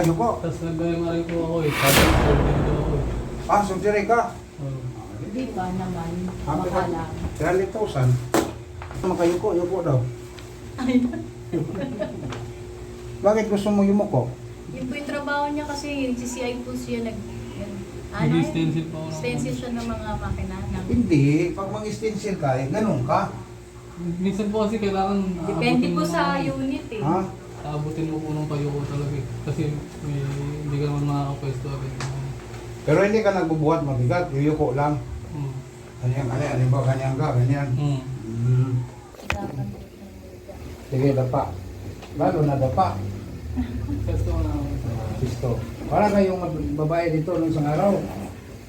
nakayuko. Tapos nag-MRI po ako eh. Sabi ko, surgery daw ako eh. Ah, surgery ka? Oo. Hindi ba naman, Happy ka. makalang. 300,000. Makayuko, yuko daw. Bakit gusto mo yumuko? Yun po yung trabaho niya kasi CCI po siya Nag-stencil po ako. stencil siya ng mga makina. Hindi. Pag mag-stencil ka, ganun ka. Minsan po kasi kailangan Depende aabutin po mo sa ng- unit eh. Ha? Aabutin mo po ng payuko talaga eh. Kasi hindi ka naman makakapwesto agad. Pero hindi ka nagbubuhat mabigat, yuyuko lang. Mm. Ganyan, ba, ganyan ka, ganyan. Mm. Mm. Sige, dapa. Lalo na dapa. Pwesto ko na ako. Pisto. Para kayong babae dito nung isang araw.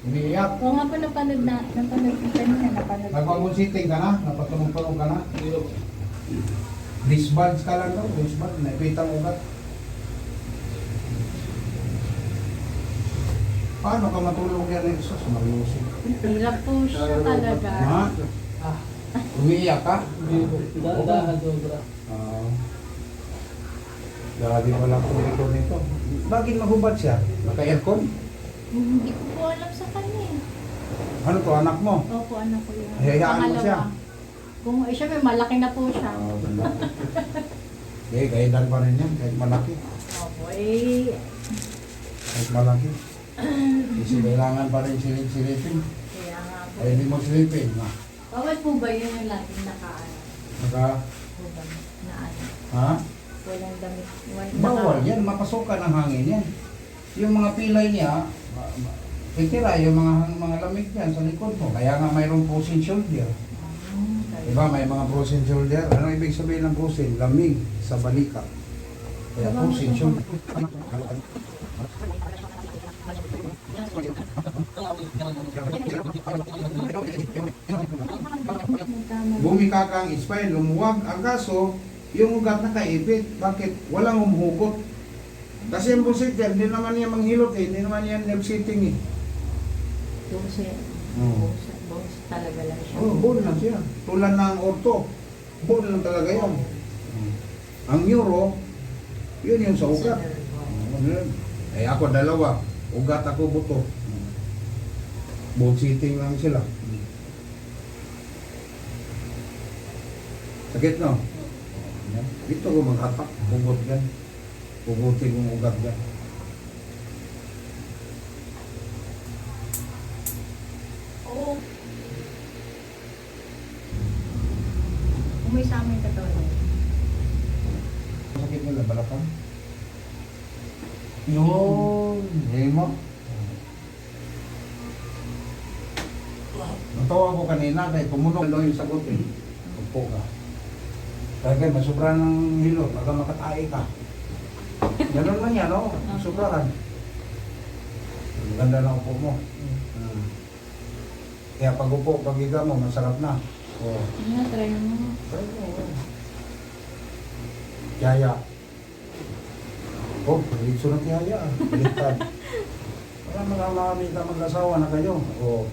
Umiiyak. Oo nga po, napanood ko kanina, napanood ko. Nagpag-sitting ka na? Napatulong-tulong ka na? Hindi ko. Disbuds ka lang daw, disbuds. Naipitang ugat. Paano ka matulog yan ng Isos? Mariusip. Hirap po siya talaga. Ha? Ah, Umiiyak ka? hindi ko. Dahan sobra. Grabe wala po dito nito. Bakit mahubad siya? Naka-aircon? Hindi ko po alam sa kanya eh. Ano to, anak mo? Opo, anak ko yun. Hayaan mo Pangalawa. siya. Kung syempre, malaki na po siya. Ganda. Okay, kailan pa rin yan, kahit malaki. Opo, eh. Kahit malaki. Kasi kailangan pa rin silip-silipin. Kaya nga po. Ay, hindi mo silipin. Bawal po ba yun yung laging naka-ano? Naka, Po ba? Na ano? ha? Walang damit. Bawal yan, mapasukan ng hangin yan. Yung mga pilay niya, titira yung mga lamig yan sa likod mo. Kaya nga mayroong frozen shoulder. Diba, may mga frozen shoulder. Ano ibig sabihin ng frozen? Lamig sa balikat. Kaya frozen shoulder. Bumika kang spine, lumuwag. Ang kaso, yung ugat nakaipit. Bakit? Walang umuhugot. Kasi yung bullshit hindi naman yan manghilot eh. Hindi naman yan nerve sitting eh. Bose. Oo. Bose talaga lang siya. Oh, bone lang siya. Tulad ng orto. Bone lang talaga yan. Ang neuro, yun yung sa ugat. Eh ako dalawa. Ugat ako buto. Bone sitting lang sila. Sakit no? Dito ko maghatak. Pugot yan. Pugutin kong ugat yan. Oo. Umuwi sa amin katawan niya. Sakit nila balakang. Yun. Hemo. Natawa ko kanina kay tumunog daw yung sagot eh. Upo ka. Kaya masubra ng hilot, baka makatae ka. Ganun man yan, no? Sobrahan. Ang ganda ng upo mo. Kaya pag upo, pag higa mo, masarap na. Oh. Nga, try mo. Yaya. Oh, palitso na tiyaya. Baliktad. Wala mga mag-asawa na kayo. Oh.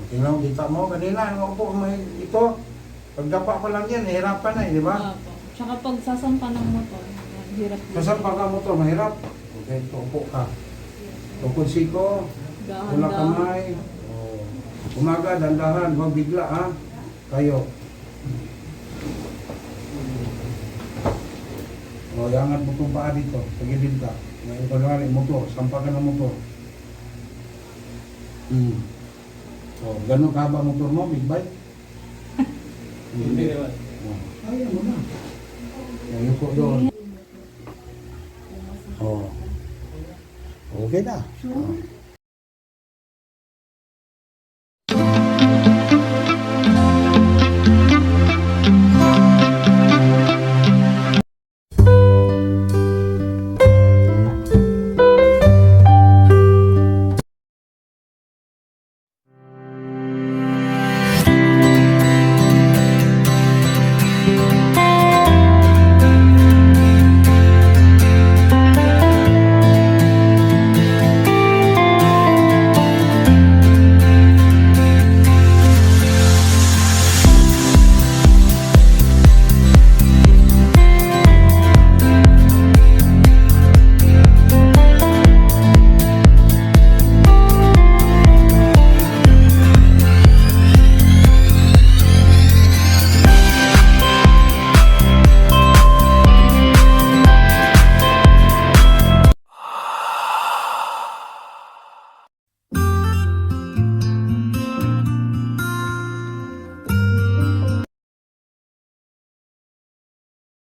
Tingnan mo, kita mo. Kanina, ang upo, may ito. Pagdapa pa lang yan, hirapan na eh, di ba? Opo. Tsaka pag sasampa ng motor, hirap din. Kasampa ka mo to, mahirap. Okay, upo ka. Tukod siko, wala Dahan-dahan. kamay. Oh. Umaga, dandahan, huwag bigla ha. Kayo. O, yangat mo itong paa dito. Pagilid ka. Ngayon, kunwari, motor. Sampa ka ng motor. O, gano'n kahaba motor mo? Big bike? Hindi naman. Kaya mo na. Ayoko doon. Oh. Okay na. Sure.